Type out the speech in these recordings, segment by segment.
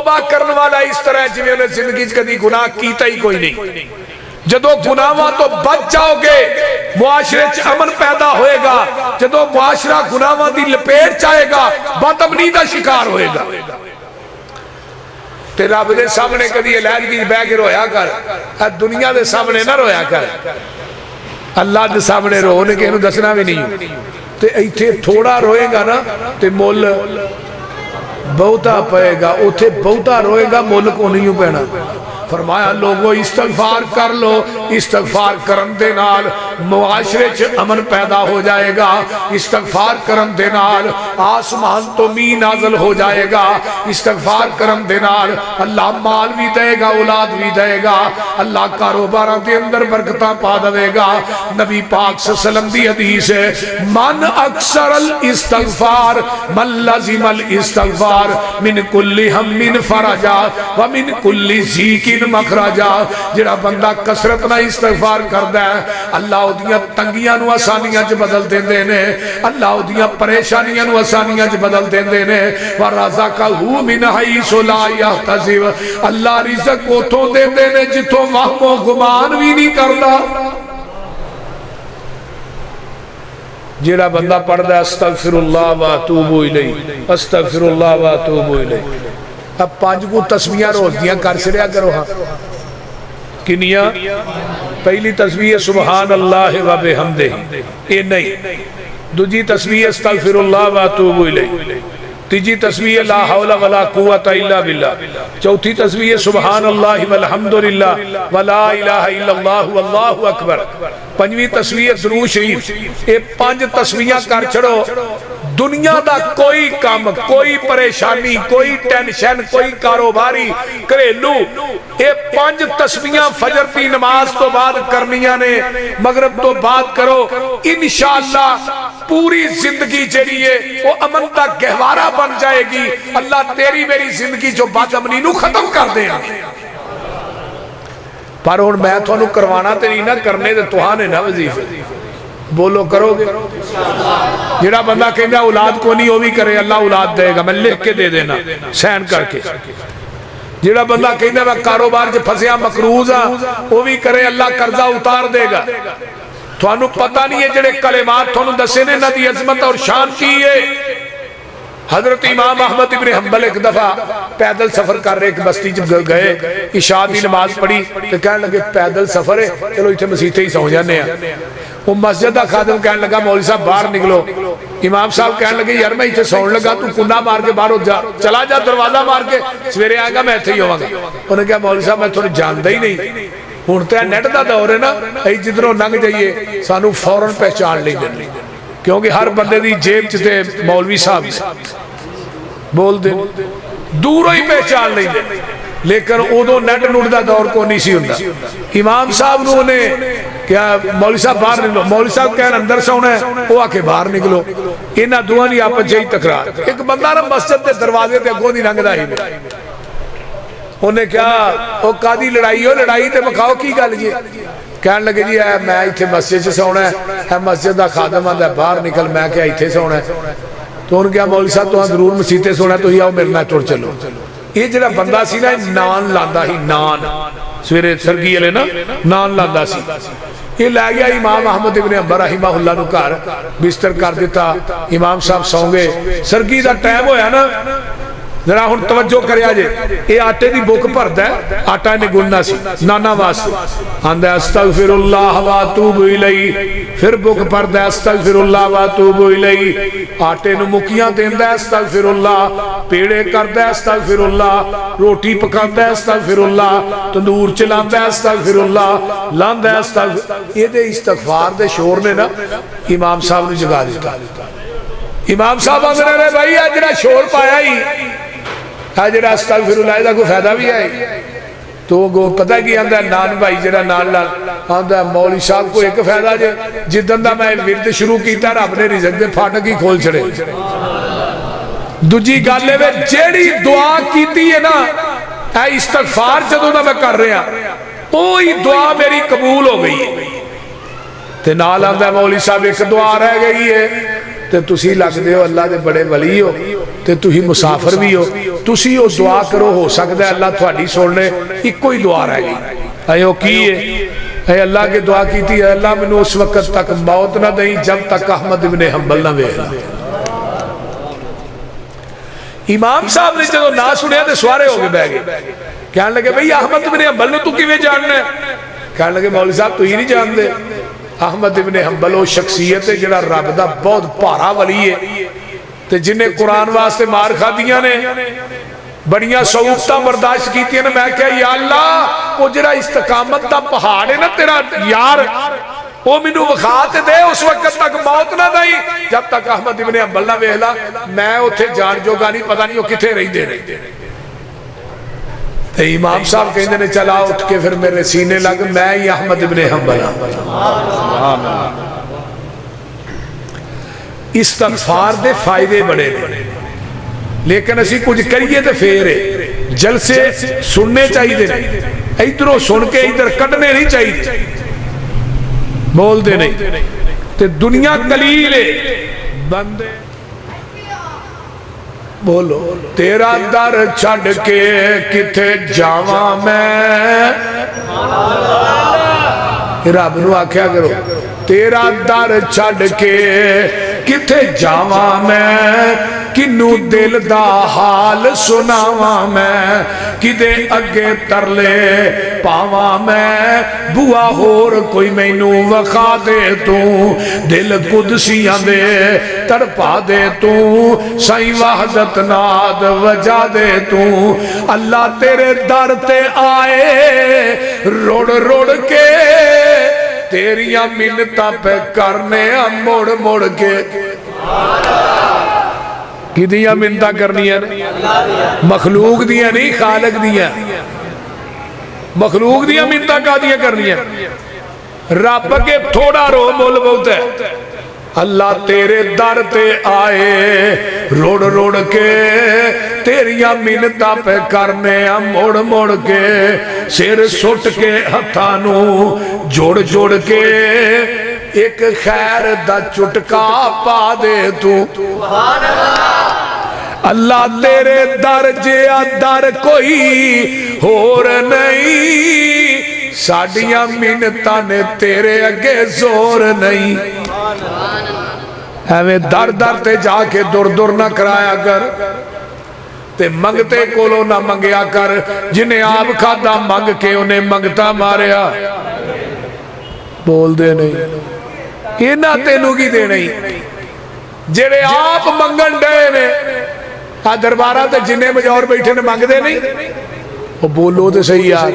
तौबा करने वाला इस तरह जिवें उन्हें जिंदगी कभी गुनाह कीता ही कोई नहीं। जदों गुनाहां तो बच जाओगे मुआशरे च अमन पैदा होएगा। जदों मुआशरा गुनाहां की लपेट च आएगा बदअमनी का शिकार होएगा। ते रब दे सामने कभी अलहदगी बह के रोया कर, दुनिया के सामने ना रोया कर। अल्लाह के सामने रो ने किसी दसना भी नहीं। ते इत्थे थोड़ा रोएगा ना ते मुल बहुता पेगा, उथे बहुता रोएगा मुल को नहीं पैना। फरमाया लोगो इस्तगफार कर लो, इस्तगफार करन दे नाल मुआशरे च अमन पैदा हो जाएगा। इस्तगफार करन दे नाल आसमान तो मीह नाज़िल हो जाएगा। इस्तगफार करन दे नाल अल्लाह माल भी देगा, औलाद भी देगा। अल्लाह कारोबार के अंदर बरकतां पा देगा। नबी पाक सल्लल्लाहु अलैहि वसल्लम दी हदीस है, मन अक्सरल इस्तगफार मन लज़िमल इस्तगफार मिन कुल्ली हम्मिन फरजा व मिन कुल्ली ज़ीकिन मखराजा। जिहड़ा बंदा कसरत नाल इस्तगफार करदा है अल्लाह उहदियां तंगियां नूं आसानियां च बदल देंदे ने। अल्लाह उहदियां परेशानियां नूं आसानियां च बदल देंदे ने। व रज़क़हू मिन हैसु ला यहतसिब, अल्लाह रिज़्क उथों देंदे ने जिथों वहमो गुमान भी नहीं करदा। जिहड़ा बंदा पढ़दा अस्तगफिरुल्लाह व अतूबु इलैहि, अस्तगफिरुल्लाह व अतूबु इलैहि। अब 5 को तस्बीहां रोज दियां कर छड़िया करो। हाँ किनिया? पहली तस्बीह है सुबहान अल्लाह व बिहम्दिही, ये नहीं। दूजी तस्बीह अस्तगफिरुल्लाह व अतूबु इलैहि। तीजी तस्बीह ला हौला वला कुव्वता इल्ला बिल्लाह। चौथी तस्बीह सुबहान अल्लाह वल्हम्दुलिल्लाह वला इलाहा इल्लल्लाह वल्लाहु अकबर। पंजवीं तस्बीह दुरूद शरीफ। ये 5 तस्बीहां कर छड़ो, दुनिया का कोई काम, कोई परेशानी, कोई टेंशन, कोई कारोबारी घरेलू, ये 5 तस्बीहां फजर की नमाज तो बाद करनियां ने, मगरब तो बाद करो। इंशाअल्लाह पूरी जिंदगी जेड़ी है वो अमन का गहवारा बन जाएगी। अल्लाह तेरी मेरी जिंदगी जो बदअमनी नूं खत्म कर देगा। पर हुण मैं तुहानूं करवाना ते नहीं ना, करने ते तुहां ने ना वजीफे। बोलो करोगे? जिहड़ा बंदा कहंदा औलाद को नहीं, वो भी करे अल्लाह औलाद देगा, मैं लिख के दे देना सहन करके। जिहड़ा बंदा कहंदा मैं कारोबार च फसिया मकरूज हाँ, वो भी करे अल्लाह कर्जा उतार देगा। तुहानू पता नहीं है जिहड़े कलेमात तुहानू दसे ने इन्हां दी अजमत और शान की है। हजरत इमाम अहमद इब्न हंबल एक दफा पैदल सफर कर रहे, एक बस्ती च गए, इशा की नमाज पढ़ी तो कह लगे पैदल सफर है, चलो इतने मसीते ही सौ जाने। वो मस्जिद का खादम कह लगा मौलवी साहब बाहर निकलो। इमाम साहब कह लगे यार मैं इतने सौन लगा, तू कुंडा मार के बाहरों जा, चला जा दरवाजा मार के, सवेरे आएगा मैं इत्थे ही होवांगा। उन्हें कहा मौलवी साहब मैं तुहानू जानदा ही नहीं, हुण तो नैट का दौर है ना, असीं जिधरों लंघ जाइए सानू फौरन पहचान लेंगे, क्योंकि हर बंदे दी जेब च ते मौलवी साहब बोल दे, दूरों ही पहचान लेंगे। लेकिन उदों नैट नुट का दौर को नहीं सी हुंदा। इमाम साहब नूं ने क्या मौलवी साहब बाहर निकलो, मौलवी साहब कहन अंदर सौना है, वो आके बाहर निकलो। इन्हां दोवां दी आपस च ही तकरार। एक बंदा ना मस्जिद के दरवाजे ते अगों दी लंघदा ही, उन्हें क्या वो कादी लड़ाई हो, लड़ाई ते विखाओ की गल जी। कहन लगे जी मैं इत्थे मस्जिद च सौना है, मस्जिद का खादम आंदा बाहर निकल, मैं क्या इत्थे सौना है। तो उन्होंने कहा मौलवी साहब तुहां जरूर मसीते सोना, तुसीं आओ मेरे नाल तुर चलो। ये जिहड़ा बंदा सी ना नान लांदा ही, नान सवेरे सरगी वाले ना नान लांदा सी। ये लै गया इमाम अहमद इब्न हंबल रहमहुल्लाह नूं घर, बिस्तर कर दिता, इमाम साहब सौ गए। सरगी का टाइम होया ना, जरा हुण तवज्जो करिया जे, ये आटे की बुक भरदा है, आटा इन्हें गुनना सी नाना वास्ते, आंदा अस्तगफिरुल्लाह व अतूबु इलैहि, फिर बुक भरदा अस्तगफिरुल्लाह व अतूबु इलैहि, आटे नूं मुकियां देंदा अस्तगफिरुल्लाह, पेड़े करदा अस्तगफिरुल्लाह, रोटी पकांदा अस्तगफिरुल्लाह, तंदूर चलांदा अस्तगफिरुल्लाह, लांदा अस्तगफिरुल्लाह। ये इस्तगफार दे शोर ने ना इमाम साहब नूं जगा दिता। इमाम साहब आंदे ने भाई अज जिहड़ा शोर पाया ही जरा अस्तगफिरुल्लाह दा कोई फायदा भी है। तो गो पता की आंदा नान भाई जरा नाल नाल आंदा मौलवी साहब को एक फायदा जे, जिदन दा मैं विरद शुरू किया रब ने रिज़्क दे फाटक ही खोल छड़े। दूजी गल है जेड़ी दुआ कीती है ना, ऐ इस्तगफार जदों दा मैं कर रहा ओही दुआ मेरी कबूल हो गई है। ते नाल आंदा मौलवी साहब एक दुआ रह गई है, तो तुसी लगदे हो अल्लाह दे बड़े वली हो ते तुसी मुसाफिर भी हो। तुसी वो दुआ करो, हो सकता है अल्लाह तुहाडी सुन ले। इको ही दुआ रह गई अयो की है अल्लाह की दुआ की थी, अल्लाह मैनू उस वक्त तक मौत ना दई जब तक अहमद इब्ने हंबल ना वेख। इमाम साहब ने जो ना सुनिया तो सवारे हो गए, बह गए। कहने लगे भाई अहमद इब्ने हंबल नूं तू किवें जानना है? कहने लगे मौलवी साहब तुसीं नहीं जानते। अहमद इब्ने हंबल वो शख्सियत है जिहड़ा रब दा बहुत भारा वली है ते जिन्हें कुरान वास्ते मार खादियां ने, बड़ियां सऊबतां बर्दाश्त कीतियां ने। मैं कहा या अल्लाह वो जिहड़ा इस्तकामत दा पहाड़ है ना तेरा यार, वो मैनू विखा ते दे, उस वक्त तक मौत ना दई जब तक अहमद इब्ने हंबल ना वेख ला। मैं उत्थे जान जोगा नहीं, पता नहीं वो किथे रहिंदे ने। इमाम साहब कहते ने चला उठ के फिर मेरे सीने लग, मैं ही अहमद इब्ने हंबल हाँ। इस्तगफार दे फायदे बड़े ने, लेकिन असी कुछ करिए तो फिर जलसे सुनने चाहिए, इधरों सुन के इधर कढ़ने नहीं चाहिए, बोलते नहीं। ते दुनिया कलील है बंदे बोलो तेरा दर छड़ के किथे जावा मैं, रब नूं आख्या करो तेरा दर छड़ के किथे जावा मैं, किनू दिल दा हाल सुनावा मैं, किदे अगे तरले पावा मैं, बुआ होर कोई मैनू वखा दे तू, दिल कुदसियां दे तड़पा दे तू, सही वहदत नाद वजा दे तू। अल्लाह तेरे दर ते आए रोड़ रोड़ के, तेरिया मिन्नतां पे करने मुड़ मुड़ के। किदियां मिन्नतां करनियां मखलूक दियां नहीं, खालक दियां। मखलूक दियां मिन्नतां कादियां करनियां? रब के थोड़ा रो मुल बहुत है। अल्लाह तेरे दर ते आए रोड़ रोड़ के, तेरिया मिन्नतां पे करने मुड़ मुड़ के, सिर सुट के हत्थां नूं जोड़ जोड़ के, एक खैर दा चुटका पा दे तू। अल्लाह तेरे दर जिया दर कोई होर नहीं, साडियां मिन्नतां ने तेरे अगे जोर नहीं। एवें दर दर ते जाके दुर दुर ना कराया कर, ते मंगते कोलों ना मंगया कर। जिन्हें आप खादा मंग के उन्हें मंगता मारिया, बोलते नहीं इन्हां तेनू की देने जेड़े आप मंगन डे ने। आ दरबारा ते जिन्हें मजौर बैठे ने मंगते नहीं, वो बोलो तो सही यार।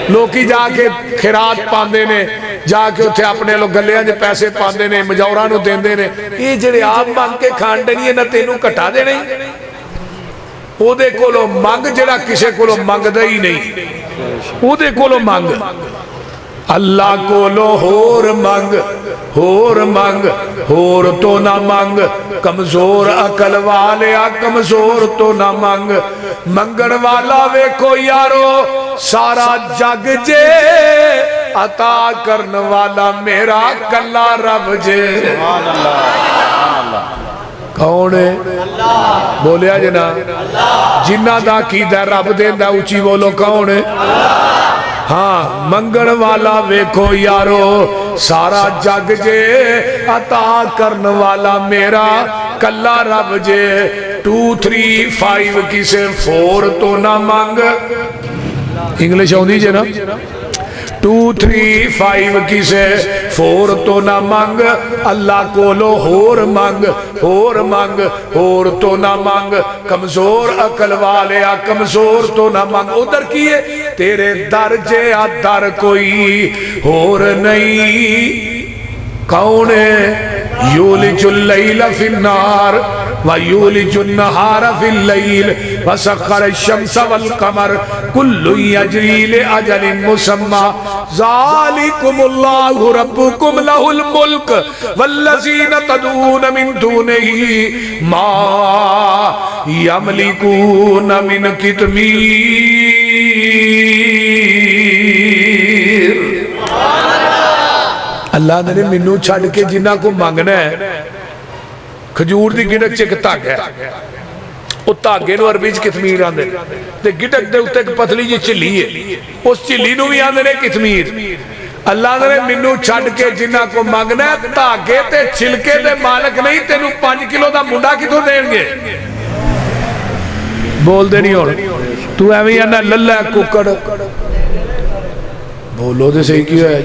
लोकी जाके खिरात पाते ने, जाके उत्थे अपने लोग गलियां च पैसे पाते ने, मजौरां नूं देंदे ने। ये जेड़े आप मंग के खाण डे नहीं, तेनू घटा देने। ओदे कोलों मंग जेड़ा किसे कोलों मंगदा ही नहीं, ओदे कोलों मंग। अल्लाह कोलो होर मंग, होर मंग, होर तो ना मंग। कमजोर अकल वाले कमजोर तो ना मंग। मंगण वाला वेखो यारो सारा जग जे, अता करन वाला मेरा कला रब जे। कौन है? बोलिया जना जिन्ना दा कीदा रब देंदा, उची बोलो कौन है? हाँ मंगण वाला वेखो यारो सारा जग जे, अता करन वाला मेरा कला रब जे। 2 3 5 किसे 4 तो ना मंग। इंग्लिश आउंदी जे ना? 2 3 5 किसे 4 तो ना मंग। अल्लाह कोलो होर मंग, होर मंग, होर तो ना मंग। कमजोर अकल वाले कमजोर तो ना मंग। उधर की है तेरे दर जे दर कोई होर नहीं। कौन है? यूलिजुल लैल फिन्नार व यूलिजुन नहार फिल लैल व सखर शम्स वल कमर कुल्लु यजरी लिअजलिन मुसम्मा ज़ालिकुमुल्लाहु रब्बुकुम लहुल मुल्क वल्लज़ीना तदऊन मिन दूनिही मा यमलिकून मिन कितमीर। अल्लाह ने मैनू छड़ के जिन्ना को मंगना है खजूर की गिड़क च एक धागा है, वो धागे नूं अरबी च कितमीर आंदे ते गिड़क दे उत्ते एक पतली जी झिल्ली है, उस झिल्ली नूं भी आंदे ने कितमीर। अल्लाह ने मैनू छड्ड के जिन्हां को मंगना धागे ते छिलके दे मालक नहीं, तेनू 5 किलो का मुंडा कितों देणगे? बोलते नहीं हो तू एवं आना लल्ला कुकड़, बोलो तो सही की होया।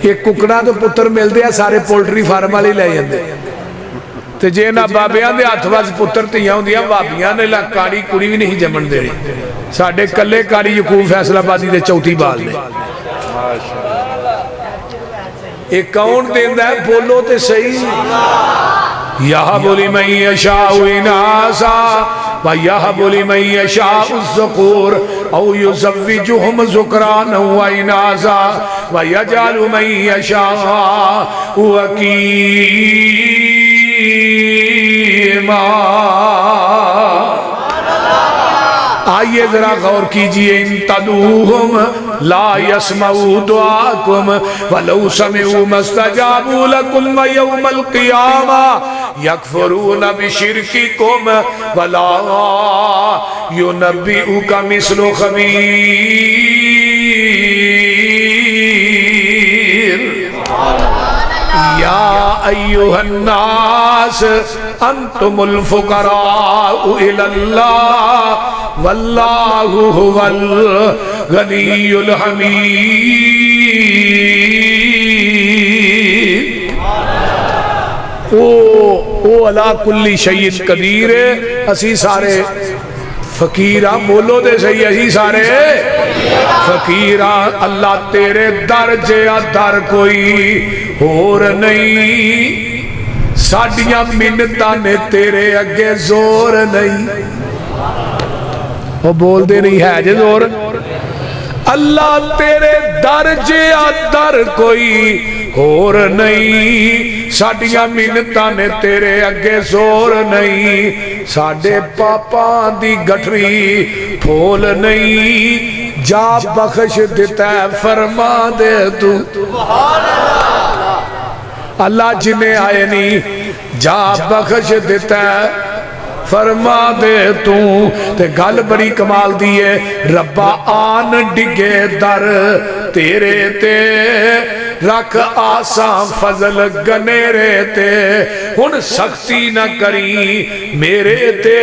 एक कुकड़ा तो पुत्र मिलते हैं सारे पोल्ट्री फार्म वाले लै जाते, तो जे ना बाबिया के हथ वस पुत्र धियां होंदियां, भाबियां ने ला काड़ी कुड़ी भी नहीं जमन देनी। साडे कल्ले कारी यकूब फैसलाबादी दे चौथी बाल ने। ये कौन देंदा है? बोलो तो सही। यह बोली मई यशाउ इनासा व यह बोली मई यशाउ ज़ुकूर औ युज़व्विजुहुम ज़ुकरान व इनासा व यजअलु मई यशाउ अकीमा। आइए जरा गौर कीजिए, इन तदूहुम ला यस्मऊ दुआकुम वलौ समिऊ मस्तजाबू लकुम व यौमल क़ियामा यकफुरून बिशिरकिकुम वला युनब्बिउका मिस्लु खबीर। या अय्युहन्नास अंतुमुल फुकराउ इलल्लाह वल्लाहु हुवल गनियुल हमीद। ओ अला कुल्ली शैइन कदीर, असी सारे फकीर हाँ। बोलो दे सही, असी सारे फकीर हाँ। अल्लाह तेरे दर जिहा दर कोई होर नहीं, साडियां मिन्नतां ने तेरे अगे जोर नहीं। वो बोलते नहीं है जे जोर। अल्लाह तेरे दर जिहा दर कोई होर नहीं, साडियां मिन्नतां ने तेरे अगे जोर नहीं। साडे पापां दी गठरी फोल नहीं, जा बख्श दिता फरमा दे तू। अल्लाह जिन्हें आए नहीं जा बख्श दिता फरमा दे तू। ते गल बड़ी कमाल दी है, रब्बा आन डिगे दर तेरे ते रख आसा फजल गनेरे ते, हुन सख्ती न करी मेरे ते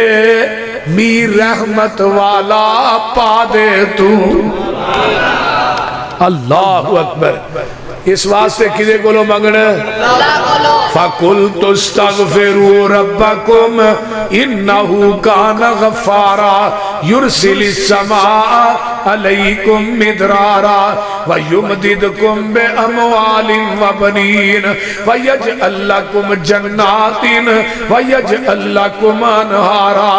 मीर रहमत वाला पा दे तू। अल्लाहु अकबर। इस वास्ते किदे कोलों मंगना? फकुल तुस्तगफिरू रब्बकुम इन्नहु कान गफ्फारा युरसिलिस समा अलैकुम मिदरारा व युमदिदकुम बि अमवालिन व बनीन व यजअल लकुम जन्नातिन व यजअल लकुम अनहारा।